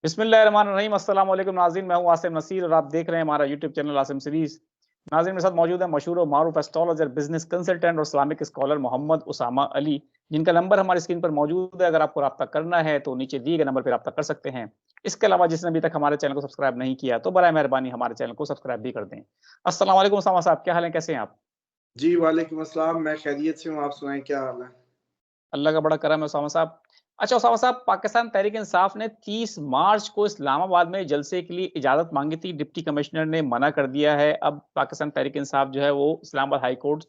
बिस्मिल्लाहिर्रहमानिर्रहीम। अस्सलाम वालेकुम नाज़रीन, मैं हूं आसिम नसीर और आप देख रहे हैं हमारा यूट्यूब चैनल आसिम सीरीज। नाज़रीन, मेरे साथ मौजूद है मशहूर और मारूफ एस्ट्रोलॉजर, बिजनेस कंसल्टेंट और इस्लामिक स्कॉलर मोहम्मद उसामा अली, जिनका नंबर हमारी स्क्रीन पर मौजूद है। अगर आपको रब्ता करना है तो नीचे दिए गए नंबर पर रब्ता कर सकते हैं। इसके अलावा जिसने अभी तक हमारे चैनल को सब्सक्राइब नहीं किया तो बराए मेहरबानी हमारे चैनल को सब्सक्राइब भी कर दें। अस्सलाम वालेकुम उसामा साहब, क्या हाल है, कैसे हैं आप? जी, वालेकुम अस्सलाम। मैं खैरियत से हूँ, आप सुनाएँ क्या हाल है? अल्लाह का बड़ा करम है उसामा साहब। अच्छा उसामा साहब, पाकिस्तान तहरीक-ए-इंसाफ ने 30 मार्च को इस्लामाबाद में जलसे के लिए इजाज़त माँगी थी। डिप्टी कमिश्नर ने मना कर दिया है। अब पाकिस्तान तहरीक-ए-इंसाफ जो है वो इस्लामाबाद हाई कोर्ट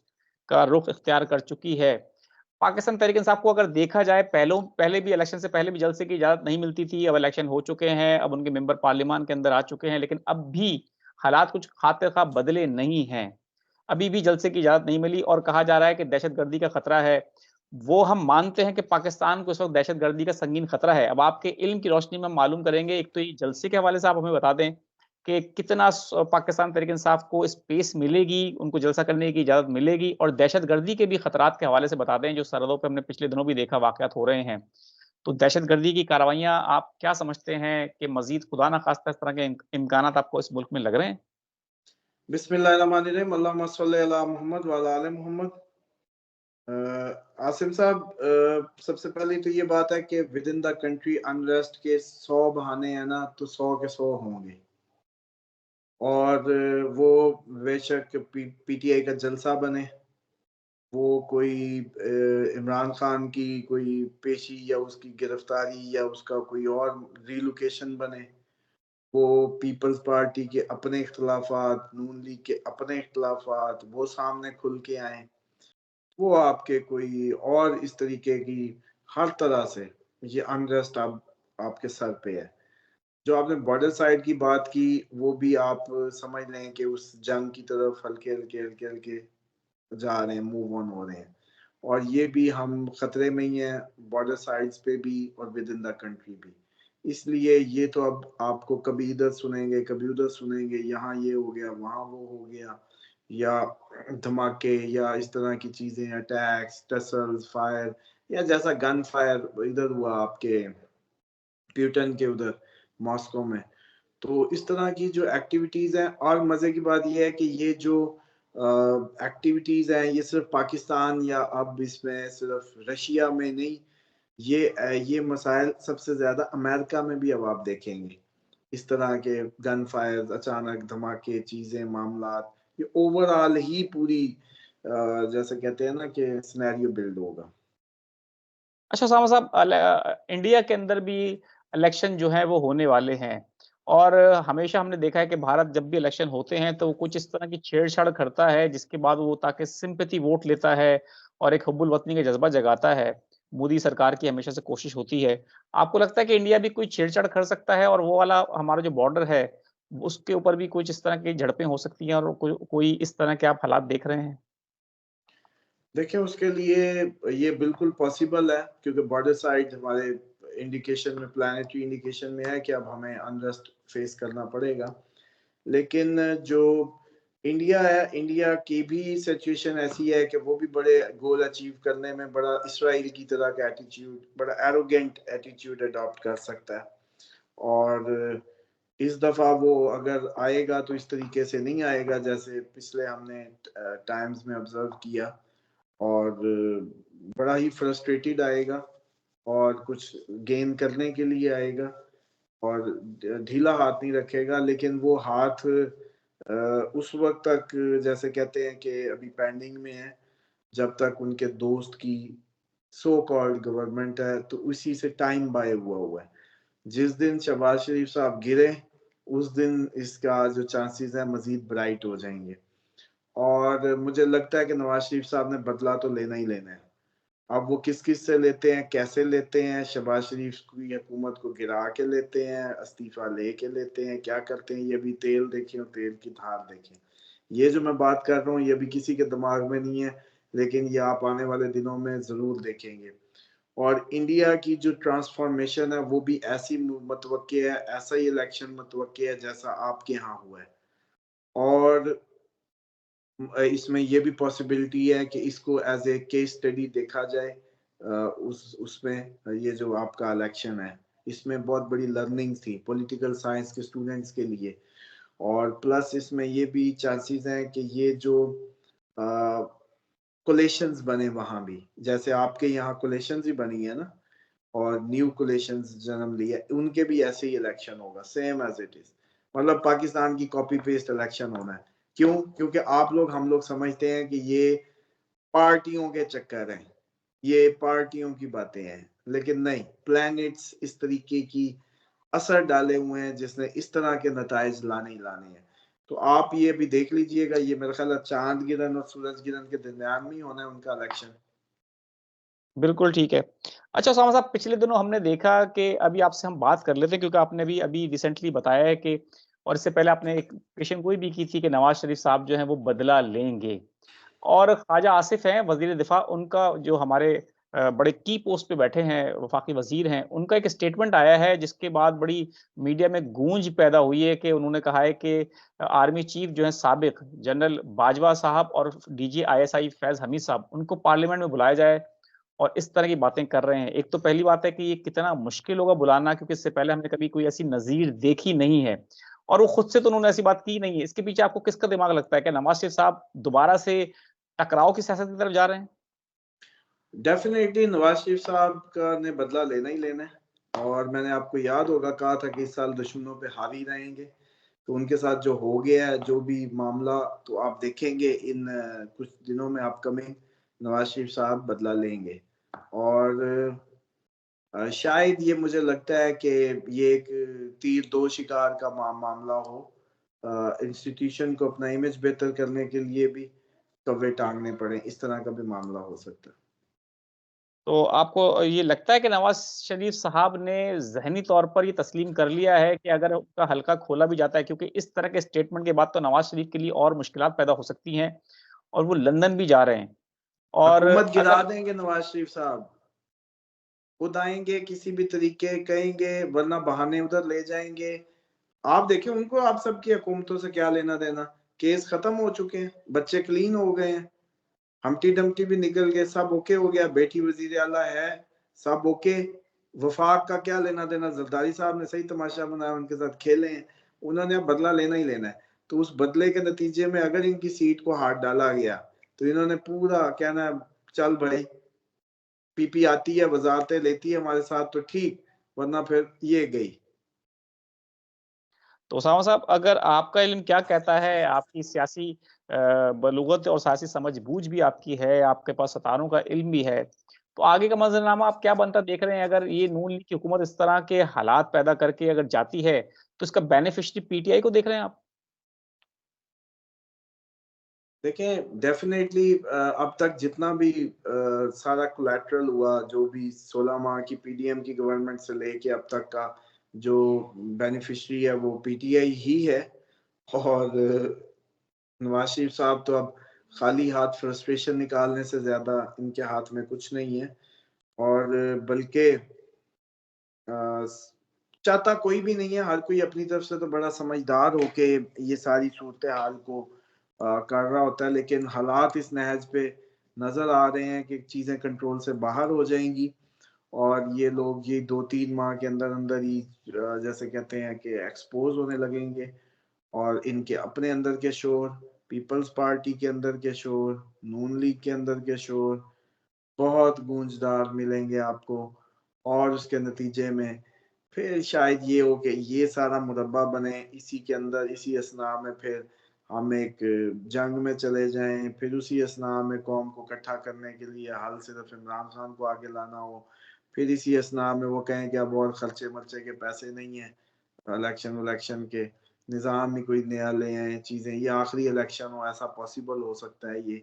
का रुख इख्तियार कर चुकी है। पाकिस्तान तहरीक-ए-इंसाफ को अगर देखा जाए पहले भी इलेक्शन से पहले भी जलसे की इजाज़त नहीं मिलती थी। अब इलेक्शन हो चुके हैं, अब उनके मेंबर पार्लियामान के अंदर आ चुके हैं, लेकिन अब भी हालात कुछ खातिर-ख़्वाह बदले नहीं हैं। अभी भी जलसे की इजाज़त नहीं मिली और कहा जा रहा है कि दहशतगर्दी का खतरा है। वो हम मानते हैं कि पाकिस्तान को इस वक़्त दहशतगर्दी का संगीन खतरा है। अब आपके इल्म की रोशनी में हम मालूम करेंगे, एक तो ये जलसे के हवाले से आप हमें बता दें कि कितना पाकिस्तान तहरीक-ए-इंसाफ को स्पेस मिलेगी, उनको जलसा करने की इजाज़त मिलेगी, और दहशतगर्दी के भी खतरात के हवाले से बता दें, जो सरहदों पे हमने पिछले दिनों भी देखा वाक़यात हो रहे हैं। तो दहशतगर्दी की कार्रवाइयाँ आप क्या समझते हैं कि मज़ीद खुदा ना ख़ास्ता इस तरह के इम्कानात आपको इस मुल्क में लग रहे हैं? बिस्मिल्लाहिर्रहमानिर्रहीम, अल्लाहुम्मा सल्लि अला मुहम्मद व अला आले मुहम्मद। आसिम साहब, सबसे पहले तो ये बात है कि with in the country unrest के 100 बहाने हैं ना, तो 100 के 100 होंगे। और वो बेशक पीटीआई का जलसा बने, वो कोई इमरान खान की कोई पेशी या उसकी गिरफ्तारी या उसका कोई और रिलोकेशन बने, वो पीपल्स पार्टी के अपने इख्तिलाफात, नून लीग के अपने इख्तिलाफात, वो सामने खुल के आएँ। वो आपके कोई और इस तरीके की हर तरह से ये अनरेस्ट आपके सर पे है। जो आपने बॉर्डर साइड की बात की, वो भी आप समझ लें कि उस जंग की तरफ हल्के-हल्के जा रहे हैं, मूव ऑन हो रहे हैं। और ये भी हम खतरे में ही हैं, बॉर्डर साइड्स पे भी और विद इन द कंट्री भी। इसलिए ये तो अब आपको कभी इधर सुनेंगे, कभी उधर सुनेंगे, यहाँ ये हो गया, वहाँ वो हो गया, या धमाके या इस तरह की चीज़ें, अटैक्स, टसल्स, फायर, या जैसा गन फायर इधर हुआ आपके प्यूटन के उधर मॉस्को में। तो इस तरह की जो एक्टिविटीज़ हैं, और मज़े की बात ये है कि ये जो एक्टिविटीज़ हैं, ये सिर्फ़ पाकिस्तान या अब इसमें सिर्फ़ रशिया में नहीं, ये मसाइल सबसे ज़्यादा अमेरिका में भी अब आप देखेंगे। इस तरह के गन फायर्स, अचानक धमाके, चीज़ें, मामलात, ये ओवरऑल ही पूरी जैसे कहते हैं ना कि सिनेरियो बिल्ड होगा। अच्छा उसामा साहब, इंडिया के अंदर भी इलेक्शन जो है वो होने वाले हैं, और हमेशा हमने देखा है कि भारत जब भी इलेक्शन होते हैं तो कुछ इस तरह की छेड़छाड़ करता है, जिसके बाद वो ताकि सिंपैथी वोट लेता है और एक हुब्बुल वतनी का जज्बा जगाता है। मोदी सरकार की हमेशा से कोशिश होती है। आपको लगता है कि इंडिया भी कोई छेड़छाड़ कर सकता है और वो वाला हमारा जो बॉर्डर है, उसके ऊपर भी कुछ इस तरह की झड़पें हो सकती हैं, और कोई इस तरह के आप हालात देख रहे हैं? देखिए, उसके लिए ये बिल्कुल पॉसिबल है, क्योंकि बॉर्डर साइड हमारे इंडिकेशन में, प्लैनेटरी इंडिकेशन में है कि अब हमें अनरेस्ट फेस करना पड़ेगा। लेकिन जो इंडिया है, इंडिया की भी सिचुएशन ऐसी है कि वो भी बड़े गोल अचीव करने में बड़ा इसराइल की तरह का एटीट्यूड, बड़ा एरोगेंट एटीट्यूड अडॉप्ट कर सकता है। और इस दफ़ा वो अगर आएगा तो इस तरीके से नहीं आएगा जैसे पिछले हमने टाइम्स में ऑब्ज़र्व किया, और बड़ा ही फ्रस्ट्रेटेड आएगा और कुछ गेन करने के लिए आएगा, और ढीला हाथ नहीं रखेगा। लेकिन वो हाथ उस वक़्त तक, जैसे कहते हैं कि अभी पेंडिंग में है, जब तक उनके दोस्त की सो कॉल्ड गवर्नमेंट है, तो उसी से टाइम बाय हुआ है। जिस दिन शहबाज शरीफ साहब गिरे, उस दिन इसका जो चांसेस है मज़ीद ब्राइट हो जाएँगे। और मुझे लगता है कि नवाज़ शरीफ साहब ने बदला तो लेना ही लेना है। अब वो किस-किस से लेते हैं, कैसे लेते हैं, शहबाज शरीफ की हुकूमत को गिरा के लेते हैं, इस्तीफ़ा लेके लेते हैं, क्या करते हैं, ये भी तेल देखें और तेल की धार देखें। ये जो मैं बात कर रहा हूँ, ये भी किसी के दिमाग में नहीं है, लेकिन ये आप आने वाले दिनों में ज़रूर देखेंगे। और इंडिया की जो ट्रांसफ़ॉर्मेशन है, वो भी ऐसी मुतवक्किल है, ऐसा ही इलेक्शन मुतवक्किल है, जैसा आपके यहाँ हुआ है। और इसमें ये भी पॉसिबिलिटी है कि इसको एज़ ए केस स्टडी देखा जाए, उसमें ये जो आपका इलेक्शन है इसमें बहुत बड़ी लर्निंग थी पॉलिटिकल साइंस के स्टूडेंट्स के लिए। और प्लस इसमें ये भी चांसेस हैं कि ये जो कोलेशंस बने वहां भी, जैसे आपके यहाँ कोलेशंस ही बनी है ना, और न्यू कोलेशंस जन्म लिया, उनके भी ऐसे ही इलेक्शन होगा सेम एज इट इज। मतलब पाकिस्तान की कॉपी पेस्ट इलेक्शन होना है। क्यों? क्योंकि आप लोग हम लोग समझते हैं कि ये पार्टियों के चक्कर हैं, ये पार्टियों की बातें हैं, लेकिन नहीं, प्लैनेट्स इस तरीके की असर डाले हुए हैं जिसने इस तरह के नताइज लाने ही लाने हैं। तो आप ये भी देख लीजिएगा, ये मेरा ख्याल है चांद गिरन और सूरज गिरन के दरमियान में ही होना है उनका इलेक्शन। बिल्कुल ठीक है। अच्छा उसामा साहब, पिछले दिनों हमने देखा कि अभी आपसे हम बात कर लेते हैं क्योंकि आपने भी अभी रिसेंटली बताया है कि, और इससे पहले आपने एक पेशन गोई भी की थी कि नवाज़ शरीफ साहब जो हैं वो बदला लेंगे। और ख्वाजा आसिफ हैं वज़ीर दिफ़ा, उनका जो हमारे बड़े की पोस्ट पे बैठे हैं, वफ़ाकी वज़ीर हैं, उनका एक स्टेटमेंट आया है जिसके बाद बड़ी मीडिया में गूंज पैदा हुई है कि उन्होंने कहा है कि आर्मी चीफ जो हैं साबिक जनरल बाजवा साहब और डीजी आईएसआई फैज़ हमीद साहब, उनको पार्लियामेंट में बुलाया जाए और इस तरह की बातें कर रहे हैं। एक तो पहली बात है कि ये कितना मुश्किल होगा बुलाना, क्योंकि इससे पहले हमने कभी कोई ऐसी नज़ीर देखी नहीं है और वो खुद से तो उन्होंने ऐसी बात की नहीं है। इसके पीछे आपको किसका दिमाग लगता है? क्या नवाज़ शरीफ साहब दोबारा से टकराव की सियासत की तरफ जा रहे हैं? डेफिनेटली नवाज शरीफ साहब का ने बदला लेना ही लेना है। और मैंने आपको याद होगा कहा था कि इस साल दुश्मनों पे हावी रहेंगे, तो उनके साथ जो हो गया है, जो भी मामला, तो आप देखेंगे इन कुछ दिनों में अपकमिंग नवाज शरीफ साहब बदला लेंगे। और शायद ये मुझे लगता है कि ये एक तीर दो शिकार का मामला हो। इंस्टीट्यूशन को अपना इमेज बेहतर करने के लिए भी कव्वे टांगने पड़े, इस तरह का भी मामला हो सकता है। तो आपको ये लगता है कि नवाज़ शरीफ साहब ने ज़हनी तौर पर ये तस्लीम कर लिया है कि अगर उनका हल्का खोला भी जाता है, क्योंकि इस तरह के स्टेटमेंट के बाद तो नवाज़ शरीफ के लिए और मुश्किलात पैदा हो सकती हैं और वो लंदन भी जा रहे हैं। और हुकूमत गिरा अगर देंगे नवाज शरीफ साहब, खुद आएंगे किसी भी तरीके कहेंगे, वरना बहाने उधर ले जाएंगे। आप देखिए उनको आप सबकी हुकूमतों से क्या लेना देना। केस खत्म हो चुके हैं, बच्चे क्लीन हो गए हैं, हमटी डमटी भी निकल गए, सब ओके हो गया, बेटी वजीर आला है, सब ओके। वफाक का क्या लेना देना? जरदारी साहब ने सही तमाशा बनाया, उनके साथ खेले हैं, उन्होंने अब बदला लेना ही लेना है। तो उस बदले के नतीजे में अगर इनकी सीट को हाथ डाला गया तो इन्होंने पूरा कहना, चल भाई, पीपी आती है, वजारतें लेती है हमारे साथ तो ठीक, वरना फिर ये गई। तो उसामा साहब, अगर आपका इल्म क्या कहता है, आपकी सियासी बलूगत और सियासी समझ-बूझ भी आपकी है, आपके पास सितारों का इल्म भी है, तो आगे का मंज़रनामा आप क्या बनता देख रहे हैं? अगर ये नून लीग की हुकूमत इस तरह के हालात पैदा करके अगर जाती है, तो इसका बेनिफिशियरी पीटीआई को देख रहे हैं आप? देखें डेफिनेटली अब तक जितना भी सारा कोलैटरल हुआ, जो भी 16 माह की पीडीएम की गवर्नमेंट से लेके अब तक का जो बेनिफिशियरी है वो पीटीआई ही है। और नवाज शरीफ साहब तो अब खाली हाथ फ्रस्ट्रेशन निकालने से ज्यादा इनके हाथ में कुछ नहीं है। और बल्कि चाहता कोई भी नहीं है, हर कोई अपनी तरफ से तो बड़ा समझदार होके ये सारी सूरत हाल को कर रहा होता है, लेकिन हालात इस नहज पे नजर आ रहे हैं कि चीजें कंट्रोल से बाहर हो जाएंगी। और ये लोग ये 2-3 माह के अंदर अंदर ही जैसे कहते हैं कि एक्सपोज होने लगेंगे। और इनके अपने अंदर के शोर, पीपल्स पार्टी के अंदर के शोर, नून लीग के अंदर के शोर बहुत गूंजदार मिलेंगे आपको। और उसके नतीजे में फिर शायद ये हो कि ये सारा मुरब्बा बने, इसी के अंदर इसी असना में फिर हम एक जंग में चले जाएं, फिर उसी असना में कौम को इकट्ठा करने के लिए हल सिर्फ इमरान खान को आगे लाना हो, फिर इसी असना में वो कहें कि अब और खर्चे मर्चे के पैसे नहीं है, इलेक्शन वलेक्शन के निज़ाम ही कोई नया ले आए चीज़ें, ये आखिरी इलेक्शन हो, ऐसा पॉसिबल हो सकता है ये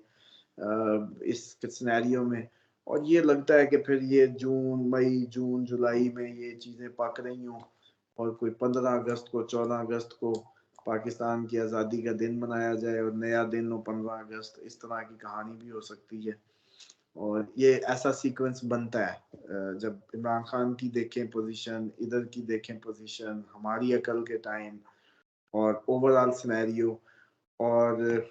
इस सिनेरियो में। और ये लगता है कि फिर ये जून मई जून जुलाई में ये चीज़ें पक रही हों और कोई 15 अगस्त को 14 अगस्त को पाकिस्तान की आज़ादी का दिन मनाया जाए और नया दिन हो 15 अगस्त, इस तरह की कहानी भी हो सकती है। और ये ऐसा सीक्वेंस बनता है जब इमरान खान की देखें पोजीशन, इधर की देखें पोजीशन, हमारी अकल के टाइम और ओवरऑल सिनेरियो। और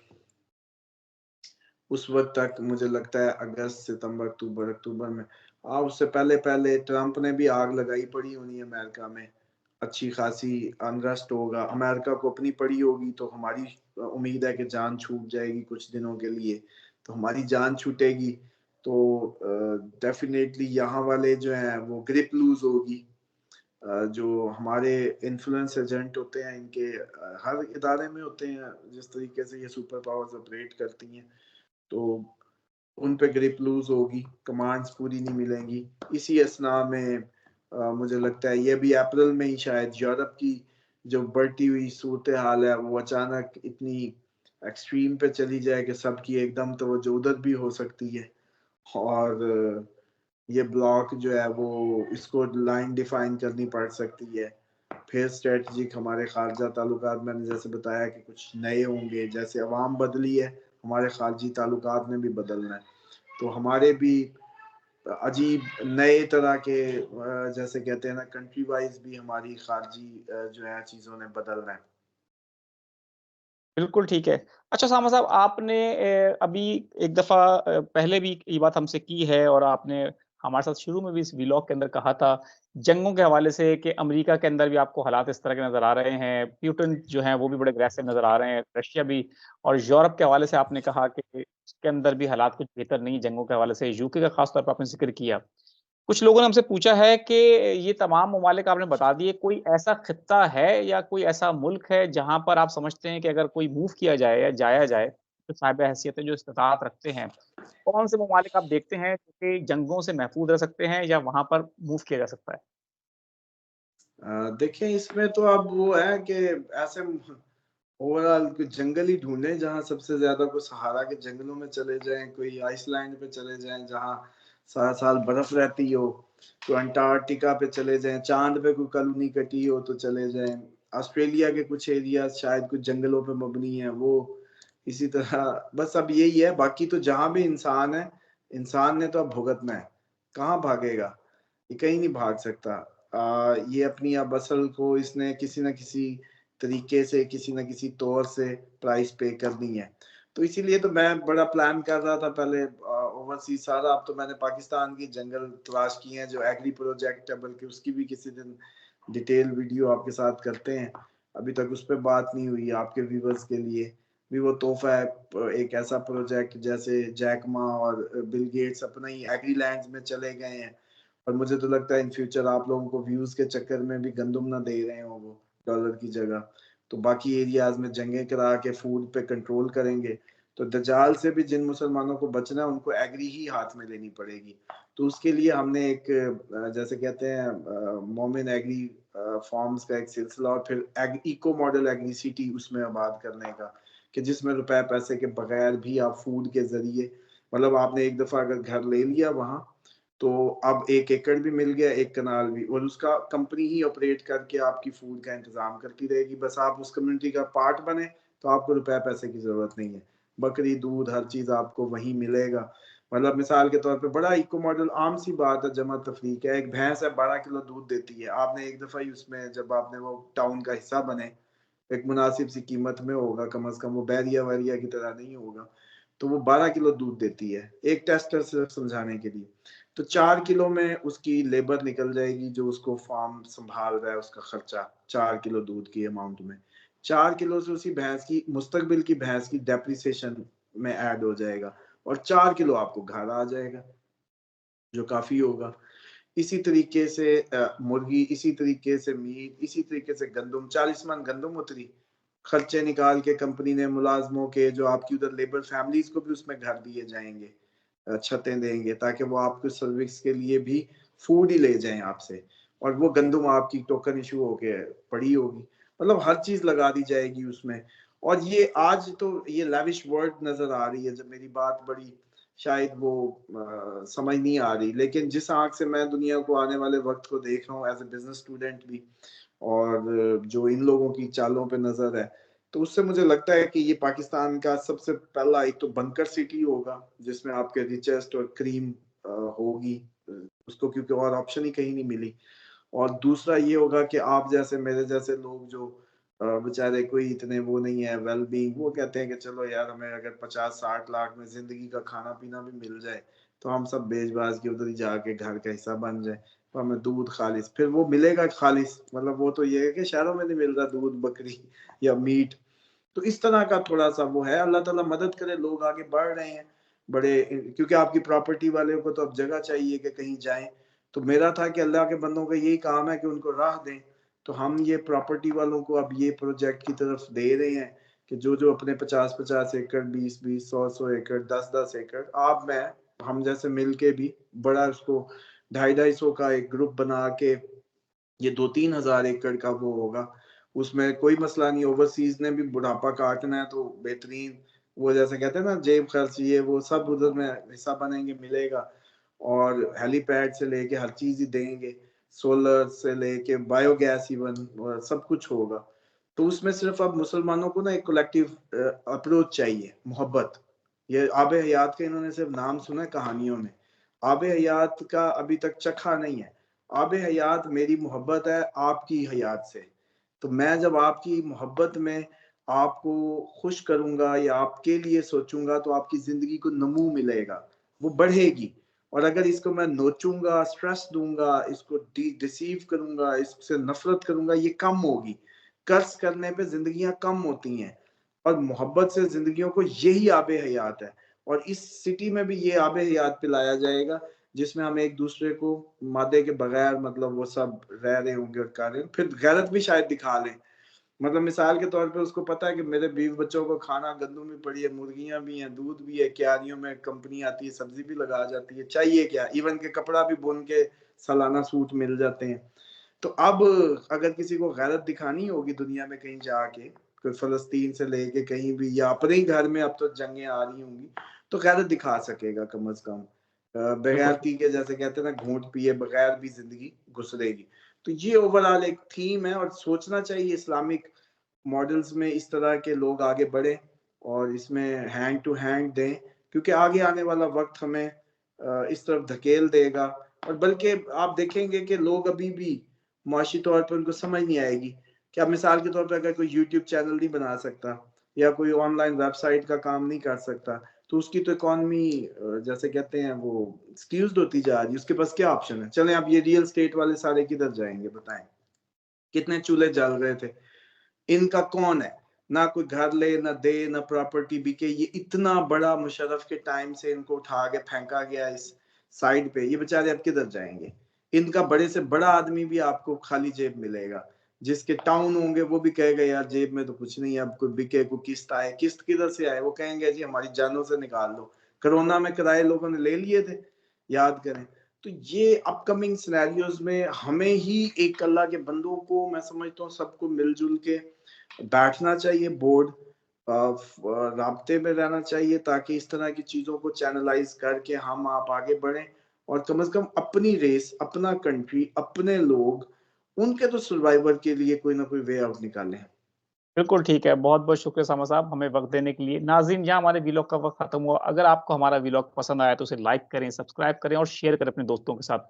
उस वक्त तक मुझे लगता है अगस्त सितंबर अक्टूबर में उससे पहले पहले ट्रम्प ने भी आग लगाई पड़ी होनी है अमेरिका में, अच्छी खासी अनरेस्ट होगा, अमेरिका को अपनी पड़ी होगी, तो हमारी उम्मीद है कि जान छूट जाएगी कुछ दिनों के लिए, तो हमारी जान छूटेगी तो डेफिनेटली यहाँ वाले जो हैं वो ग्रिप लूज होगी। जो हमारे इन्फ्लुएंस एजेंट होते हैं इनके हर इदारे में होते हैं, जिस तरीके से ये सुपर पावर्स ऑपरेट करती हैं, तो उन पे ग्रिप लूज होगी, कमांड्स पूरी नहीं मिलेंगी। इसी असना में मुझे लगता है ये भी अप्रैल में ही शायद यूरोप की जो बढ़ती हुई सूरत हाल है वो अचानक इतनी एक्सट्रीम पे चली जाए कि सबकी एकदम तवज्जो उधर भी हो सकती है, और ये ब्लॉक जो है वो इसको लाइन डिफाइन करनी पड़ सकती है। फिर स्ट्रेटजिक हमारे खारजा ताल्लुकात, मैंने जैसे बताया कि कुछ नए होंगे, जैसे अवाम बदली है, हमारे खारजी ताल्लुकात में भी बदलना है, तो हमारे भी अजीब नए तरह के जैसे कहते हैं ना कंट्री वाइज भी हमारी खारजी जो है चीज़ों ने बदलना है। बिल्कुल ठीक है। अच्छा सामा साहब आपने अभी एक दफ़ा पहले भी ये बात हमसे की है और आपने हमारे साथ शुरू में भी इस व्लॉग के अंदर कहा था, जंगों के हवाले से कि अमेरिका के अंदर भी आपको हालात इस तरह के नज़र आ रहे हैं, पुतिन जो हैं वो भी बड़े अग्रेसिव नज़र आ रहे हैं, रशिया भी और यूरोप के हवाले से आपने कहा कि उसके अंदर भी हालात कुछ बेहतर नहीं है जंगों के हवाले से, यूके का ख़ास तौर पे आपने ज़िक्र किया। कुछ लोगों ने हमसे पूछा है कि ये तमाम ममालिक आपने बता दिए, कोई ऐसा खित्ता है या कोई ऐसा मुल्क है जहाँ पर आप समझते हैं कि अगर कोई मूव किया जाए या जाया जाए, तो साहिब हैसियत जो इस्तिताअत रखते हैं, कौन से ममालिक आप देखते हैं कि जंगों से महफूज़ रह सकते हैं या वहाँ पर मूव किया जा सकता है? देखिए इसमें तो अब वो है कि ऐसे ओवरऑल कुछ जंगल ही ढूंढे जहाँ सबसे ज्यादा, कोई सहारा के जंगलों में चले जाएं, कोई आइसलैंड पे चले जाएं जहाँ सारा साल बर्फ रहती हो, तो अंटार्कटिका पे चले जाएं, चांद पे कोई कॉलोनी कटी हो तो चले जाएं, ऑस्ट्रेलिया के कुछ एरिया शायद कुछ जंगलों पे मबनी है वो, इसी तरह बस अब यही है। बाकी तो जहाँ भी इंसान है, इंसान ने तो अब भुगतना है, कहाँ भागेगा, ये कहीं नहीं भाग सकता। ये अपनी अब असल को इसने किसी न किसी तरीके से, किसी न किसी तौर से प्राइस पे करनी है। तो इसीलिए तो मैं बड़ा प्लान कर रहा था पहले ओवरसीज़ सारा, अब तो मैंने पाकिस्तान की जंगल तलाश किए हैं जो एग्री प्रोजेक्ट है, बल्कि उसकी भी किसी दिन डिटेल वीडियो आपके साथ करते हैं। अभी तक उस पे बात नहीं हुई, आपके व्यूअर्स के लिए भी वो तोहफ़ा है, एक ऐसा प्रोजेक्ट जैसे जैक मा और बिल गेट्स अपना ही एग्री लैंड्स में चले गए हैं। और मुझे तो लगता है इन फ्यूचर आप लोगों को व्यूज के चक्कर में भी गंदुम ना दे रहे हो वो डॉलर की जगह, तो बाकी एरियाज में जंगें करा के फूड पे कंट्रोल करेंगे। तो दजाल से भी जिन मुसलमानों को बचना है उनको एग्री ही हाथ में लेनी पड़ेगी। तो उसके लिए हमने एक जैसे कहते हैं मोमिन एग्री फॉर्म्स का एक सिलसिला, और फिर इको मॉडल एग्री सिटी उसमें आबाद करने का, कि जिसमें रुपए पैसे के बगैर भी आप फूड के जरिए, मतलब आपने एक दफा अगर घर ले लिया वहां, तो अब 1 एकड़ भी मिल गया, 1 कनाल भी, और उसका कंपनी ही ऑपरेट करके आपकी फूड का इंतज़ाम करती रहेगी। बस आप उस कम्युनिटी का पार्ट बने, तो आपको रुपए पैसे की ज़रूरत नहीं है। बकरी, दूध, हर चीज़ आपको वहीं मिलेगा। मतलब मिसाल के तौर पे बड़ा इको मॉडल आम सी बात है, जमा तफरीक है। एक भैंस है 12 किलो दूध देती है। आपने एक दफ़ा ही उसमें जब आपने वो टाउन का हिस्सा बने, एक मुनासिब सी कीमत में होगा, कम से कम वो बैरिया-वैरिया की तरह नहीं होगा। तो वो 12 किलो दूध देती है, एक टेस्टर सिर्फ समझाने के लिए। तो 4 किलो में उसकी लेबर निकल जाएगी, जो उसको फार्म संभाल रहा है, उसका खर्चा 4 किलो दूध की अमाउंट में। 4 किलो से उसी भैंस की मुस्तकबिल की भैंस की डेप्रिसिएशन में ऐड हो जाएगा, और 4 किलो आपको घर आ जाएगा, जो काफ़ी होगा। इसी तरीके से मुर्गी, इसी तरीके से मीट, इसी तरीके से गंदम, 40 मन गंदम उतरी, खर्चे निकाल के कंपनी ने मुलाजमों के, जो आपकी उधर लेबर फैमिलीज को भी उसमें घर दिए जाएंगे, छतें देंगे, ताकि वो आपके सर्विस के लिए भी फूड ही ले जाएं आपसे, और वो गंदम आपकी टोकन इशू होके पड़ी होगी। मतलब हर चीज लगा दी जाएगी उसमें। और ये आज तो ये लैविश वर्ड नजर आ रही है, जब मेरी बात बड़ी शायद वो समझ नहीं आ रही, लेकिन जिस आंख से मैं दुनिया को आने वाले वक्त को देख रहा हूँ एज ए बिजनेस स्टूडेंट भी, और जो इन लोगों की चालों पे नजर है, तो उससे मुझे लगता है कि ये पाकिस्तान का सबसे पहला एक तो बंकर सिटी होगा, जिसमें आपके रिचेस्ट और क्रीम होगी, उसको क्योंकि और ऑप्शन ही कहीं नहीं मिली। और दूसरा ये होगा कि आप जैसे मेरे जैसे लोग जो बेचारे कोई इतने वो नहीं है वेल बीइंग, वो कहते हैं कि चलो यार हमें अगर 50-60 लाख में जिंदगी का खाना पीना भी मिल जाए तो हम सब बेच-बाच के उधर ही जाके घर का हिस्सा बन जाए, तो हमें दूध खालिस, फिर वो मिलेगा खालिस, मतलब वो तो ये है कि शहरों में नहीं मिल रहा दूध, बकरी या मीट। तो इस तरह का थोड़ा-सा वो है, अल्लाह ताला मदद करे, लोग आगे बढ़ रहे हैं, क्योंकि आपकी प्रॉपर्टी वाले को तो अब जगह चाहिए कि कहीं जाएँ। तो मेरा था कि अल्लाह के बंदों का यही काम है कि उनको राह दें, तो हम ये प्रॉपर्टी वालों को अब ये प्रोजेक्ट की तरफ दे रहे हैं कि जो अपने 50-50 एकड़, 20-20, 100-100 एकड़, 10-10 एकड़, आप मैं हम जैसे मिल के भी बड़ा उसको 250-250 का एक ग्रुप बना के ये 2-3 हज़ार एकड़ का वो होगा, उसमें कोई मसला नहीं। ओवरसीज़ ने भी बुढ़ापा काटना है तो बेहतरीन, वो जैसे कहते हैं ना जेब खर्च, ये वो सब उधर में हिस्सा बनेंगे, मिलेगा। और हेलीपैड से लेके हर चीज़ ही देंगे, सोलर से लेके बायोगैस इवन सब कुछ होगा। तो उसमें सिर्फ़ अब मुसलमानों को ना एक कलेक्टिव अप्रोच चाहिए, मोहब्बत। ये आब हयात का इन्होंने सिर्फ़ नाम सुना है कहानियों में, आब हयात का अभी तक चखा नहीं है। आब हयात मेरी मोहब्बत है आपकी हयात से। तो मैं जब आपकी मोहब्बत में आपको खुश करूँगा या आपके लिए सोचूँगा तो आपकी ज़िंदगी को नमू मिलेगा, वो बढ़ेगी। और अगर इसको मैं नोचूँगा, स्ट्रेस दूँगा, इसको डिसीव करूँगा, इससे नफ़रत करूँगा, ये कम होगी। कर्ज़ करने पे ज़िंदगियाँ कम होती हैं और मोहब्बत से ज़िंदगियों को यही आब हयात है। और इस सिटी में भी ये आब हयात पिलाया जाएगा, जिसमें हम एक-दूसरे को मादे के बगैर मतलब वो सब रह रहे होंगे और कर रहे हैं। फिर गैरत भी शायद दिखा लें। मतलब मिसाल के तौर पे उसको पता है कि मेरे बीवी बच्चों को खाना गंदम भी पड़ी है, मुर्गियाँ भी हैं, दूध भी है, क्यारियों में कंपनी आती है, सब्ज़ी भी लगा जाती है, चाहिए क्या? इवन के कपड़ा भी बुन के सालाना सूट मिल जाते हैं। तो अब अगर किसी को गैरत दिखानी होगी दुनिया में कहीं जाके, कोई फ़लस्तीन से लेके कहीं भी या अपने ही घर में अब तो जंगें आ रही होंगी, तो गैरत दिखा सकेगा कम से कम। बिल्कुल। बगैरती के जैसे कहते हैं ना घूँट पिए बगैर भी ज़िंदगी गुज़रेगी। तो ये ओवरऑल एक थीम है और सोचना चाहिए इस्लामिक मॉडल्स में इस तरह के लोग आगे बढ़ें और इसमें हैंड टू हैंड दें, क्योंकि आगे आने वाला वक़्त हमें इस तरफ धकेल देगा। और बल्कि आप देखेंगे कि लोग अभी भी मुआशी तौर पे उनको समझ नहीं आएगी कि अब मिसाल के तौर पे अगर कोई यूट्यूब चैनल नहीं बना सकता या कोई ऑनलाइन वेबसाइट का काम नहीं कर सकता, तो उसकी तो इकॉनमी जैसे कहते हैं वो स्क्यूज़्ड होती जा रही है, उसके पास क्या ऑप्शन है? चलें अब ये रियल एस्टेट वाले सारे किधर जाएँगे बताएँ? कितने चूल्हे जल रहे थे? इनका कौन है? ना कोई घर ले, ना दे, ना प्रॉपर्टी बिके। ये इतना बड़ा मुशर्रफ के टाइम से इनको उठा के फेंका गया इस साइड पे, ये बेचारे अब किधर जाएँगे? इनका बड़े से बड़ा आदमी भी आपको खाली जेब मिलेगा। जिसके टाउन होंगे वो भी कहेगा यार जेब में तो कुछ नहीं है, अब कोई बिके, कोई किस्त आए। किस्त किधर से आए? वो कहेंगे जी हमारी जानों से निकाल लो। कोरोना में किराए लोगों ने ले लिए थे, याद करें। तो ये अपकमिंग सिनेरियोज़ में हमें ही एक अल्लाह के बंदों को मैं समझता हूँ सबको मिल-जुल के बैठना चाहिए बोर्ड राब्ते में रहना चाहिए ताकि इस तरह की चीज़ों को चैनलाइज़ करके हम आप आगे बढ़ें और कम से कम अपनी रेस, अपना कंट्री, अपने लोग, उनके तो सर्वाइवल के लिए कोई ना कोई वे आउट निकालें। बिल्कुल ठीक है। बहुत-बहुत शुक्रिया सामा साहब हमें वक़्त देने के लिए। नाज़रीन यहाँ हमारे व्लॉग का वक़्त ख़त्म हुआ। अगर आपको हमारा व्लॉग पसंद आया तो उसे लाइक करें, सब्सक्राइब करें और शेयर करें अपने दोस्तों के साथ।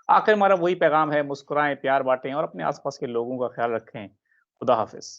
आखिर हमारा वही पैगाम है मुस्कुराएँ, प्यार बाँटें और अपने आस-पास के लोगों का ख़्याल रखें। खुदा हाफ़िज़।